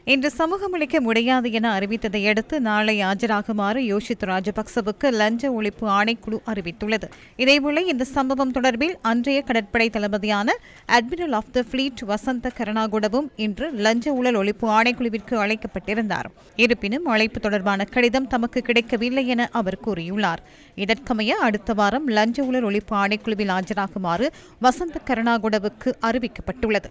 இன்று சமூகம் அளிக்க முடியாது என அறிவித்ததை அடுத்து நாளை ஆஜராகுமாறு யோஷித் ராஜபக்சவுக்கு லஞ்ச ஒழிப்பு ஆணைக்குழு அறிவித்துள்ளது. இதேவேளை இந்த சம்பவம் தொடர்பில் அன்றைய கடற்படை தளபதியான அட்மிரல் ஆஃப் த ஃபிளீட் வசந்த கருணாகுடவும் இன்று லஞ்ச ஊழல் ஒழிப்பு ஆணைக்குழுவிற்கு அழைக்கப்பட்டிருந்தார். இருப்பினும் அழைப்பு தொடர்பான கடிதம் தமக்கு கிடைக்கவில்லை என அவர் கூறியுள்ளார். இதற்கமைய அடுத்த வாரம் லஞ்ச ஊழல் ஒழிப்பு ஆணைக்குழுவில் ஆஜராகுமாறு வசந்த கருணாகுடவுக்கு அறிவிக்கப்பட்டுள்ளது.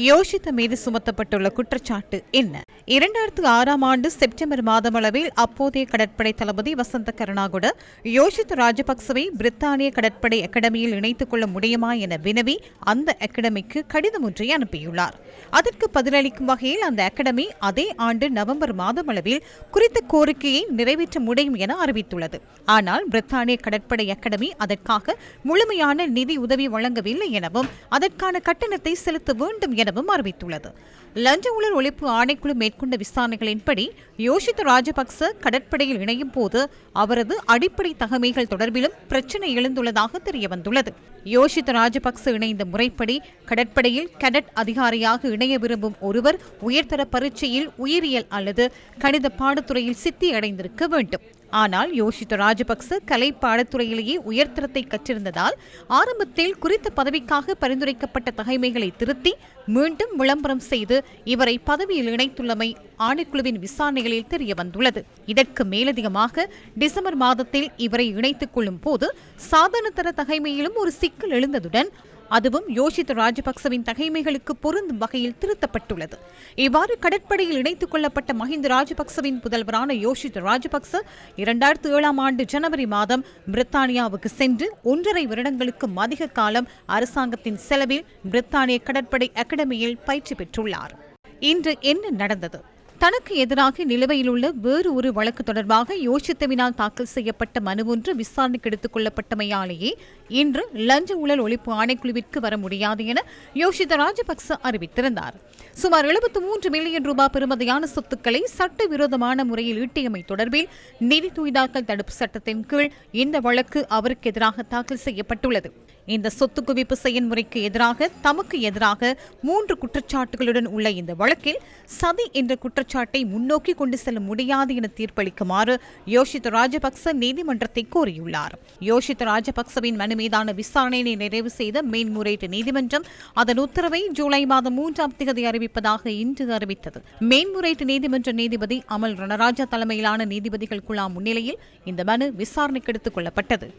யோஷித் மீது சுமத்தப்பட்டுள்ள குற்றச்சாட்டு என்ன? 2006ஆம் ஆண்டு செப்டம்பர் மாதமளவில் அப்போதைய கடற்படை தளபதி வசந்த கருணாகுட யோஷித் ராஜபக்சவை பிரித்தானிய கடற்படை அகாடமியில் இணைத்துக் கொள்ள முடியுமா என வினவி அந்த அகாடமிக்கு கடிதம் ஒன்றை அனுப்பியுள்ளார். அதற்கு பதிலளிக்கும் வகையில் அந்த அகாடமி அதே ஆண்டு நவம்பர் மாதமளவில் குறித்த கோரிக்கையை நிறைவேற்ற முடியும் என அறிவித்துள்ளது. ஆனால் பிரித்தானிய கடற்படை அகாடமி அதற்காக முழுமையான நிதி உதவி வழங்கவில்லை எனவும் அதற்கான கட்டணத்தை செலுத்த வேண்டும் எனவும் அறிவித்துள்ளது. லஞ்ச ஊழல் ஒழிப்பு ஆணைக்குழு மேற்கொண்ட விசாரணைகளின்படி யோஷித் ராஜபக்ச கடற்படையில் இணையும் போது அவரது அடிப்படை தகமைகள் தொடர்பிலும் பிரச்சினை எழுந்துள்ளதாக தெரியவந்துள்ளது. யோஷித் ராஜபக்ச இணைந்த முறைப்படி கடற்படையில் கேடட் அதிகாரியாக இணைய விரும்பும் ஒருவர் உயர்தர பரீட்சையில் உயிரியல் அல்லது கணித பாடத்துறையில் சித்தி அடைந்திருக்க வேண்டும். ஆனால் யோஷித் ராஜபக்ச கலை பாடத்துறையிலேயே உயர்தரத்தை கற்றிருந்ததால் ஆரம்பத்தில் குறித்த பதவிக்காக பரிந்துரைக்கப்பட்ட தகைமைகளை திருத்தி மீண்டும் விளம்பரம் செய்து இவரை பதவியில் இணைத்துள்ளமை ஆணைக்குழுவின் விசாரணைகளில் தெரியவந்துள்ளது. இதற்கு மேலதிகமாக டிசம்பர் மாதத்தில் இவரை இணைத்துக் கொள்ளும் போது சாதாரண தகைமையிலும் ஒரு சிக்கல் எழுந்ததுடன் அதுவும் யோஷித் ராஜபக்சவின் தகைமைகளுக்கு பொருந்தும் வகையில் திருத்தப்பட்டுள்ளது. இவ்வாறு கடற்படையில் இணைத்துக் கொள்ளப்பட்ட மஹிந்த ராஜபக்சவின் புதல்வரான யோஷித் ராஜபக்ச 2007ஆம் ஆண்டு ஜனவரி மாதம் பிரித்தானியாவுக்கு சென்று 1.5 வருடங்களுக்கும் அதிக காலம் அரசாங்கத்தின் செலவில் பிரித்தானிய கடற்படை அகாடமியில் பயிற்சி பெற்றுள்ளார். இன்று என்ன நடந்தது? தனக்கு எதிராக நிலுவையில் உள்ள வேறு ஒரு வழக்கு தொடர்பாக யோஷித்தவினால் தாக்கல் செய்யப்பட்ட மனு ஒன்று விசாரணைக்கு எடுத்துக் கொள்ளப்பட்டமையாலேயே இன்று லஞ்ச ஊழல் ஒழிப்பு ஆணைக்குழுவிற்கு வர முடியாது என யோஷித் ராஜபக்ச அறிவித்திருந்தார். சுமார் 73 மில்லியன் ரூபாய் பெறுமதியான சொத்துக்களை சட்டவிரோதமான முறையில் ஈட்டியமை தொடர்பில் நிதி தூய்தாக்கல் தடுப்பு சட்டத்தின் கீழ் இந்த வழக்கு அவருக்கு எதிராக தாக்கல் செய்யப்பட்டுள்ளது. இந்த சொத்து குவிப்பு செயல்முறைக்கு எதிராக தமக்கு எதிராக 3 குற்றச்சாட்டுகளுடன் உள்ள இந்த வழக்கில் சதி என்ற குற்றச்சாட்டை முன்னோக்கி கொண்டு செல்ல முடியாது என தீர்ப்பளிக்குமாறு யோஷித் ராஜபக்ச நீதிமன்றத்தை கோரியுள்ளார். யோஷித் ராஜபக்சவின் மனு மீதான விசாரணையை நிறைவு செய்த மேன்முறையீட்டு நீதிமன்றம் அதன் உத்தரவை ஜூலை மாதம் 3ஆம் தேதி அறிவிப்பதாக இன்று அறிவித்தது. மேன்முறையீட்டு நீதிமன்ற நீதிபதி அமல் ரணராஜா தலைமையிலான நீதிபதிகள் குழா முன்னிலையில் இந்த மனு விசாரணைக்கு எடுத்துக் கொள்ளப்பட்டது.